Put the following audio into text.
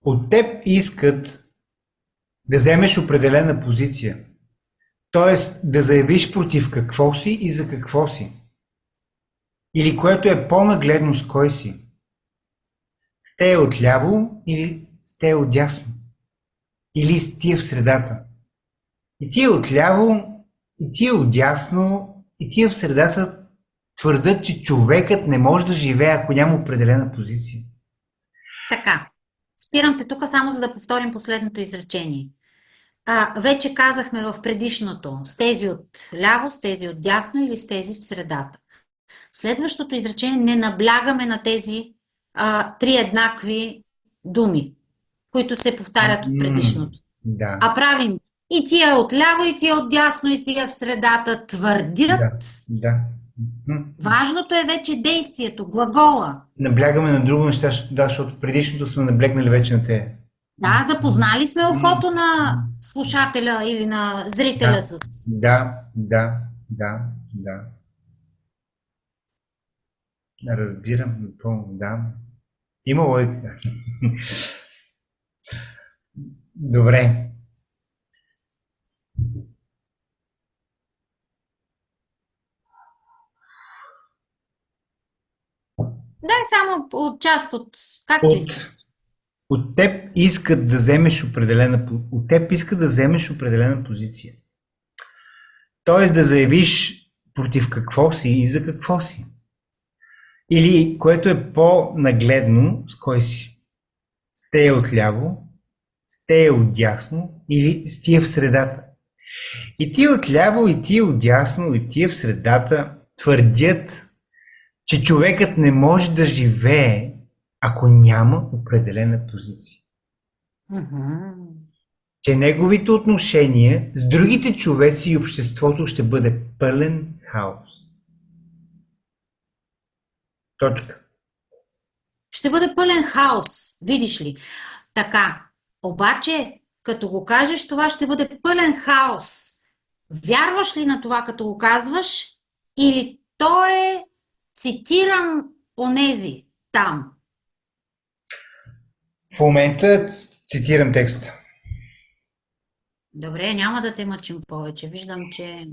От теб искат да вземеш определена позиция. Тоест да заявиш против какво си и за какво си. Или което е по-нагледно с кой си. С тея отляво или с тея отдясно. Или с тия в средата. И тия отляво, и тия отдясно, и тия в средата твърдят, че човекът не може да живее, ако няма определена позиция. Така, спирам те тук само за да повторим последното изречение. Вече казахме в предишното, с тези от ляво, с тези от дясно или с тези в средата. В следващото изречение не наблягаме на тези три еднакви думи, които се повтарят от предишното. Да, А правим и тия от ляво, и тия от дясно, и тия в средата да, твърдят. да. Важното е вече действието, глагола. Наблягаме на друго неща, да, защото предишното сме наблегнали вече на те. Да, запознали сме ухото на слушателя или на зрителя Да, с... да, да, да, да. Разбирам напълно, да. Има логика. Добре. Да, е само от част от... Както От, искаш. от теб искат да вземеш от теб искат да вземеш определена позиция. Тоест да заявиш против какво си и за какво си. Или, което е по-нагледно, с кой си. С тея отляво, с тея отдясно или с тия в средата. И тия отляво, и тия отдясно, и тия в средата твърдят, че човекът не може да живее, ако няма определена позиция. Мгм. Че неговите отношения с другите човеци и обществото ще бъде пълен хаос. Точка. Ще бъде пълен хаос, видиш ли. Така, обаче, като го кажеш, това ще бъде пълен хаос. Вярваш ли на това, като го казваш? Или то е, цитирам онези там? В момента цитирам текста. Добре, няма да те мъчим повече. Виждам, че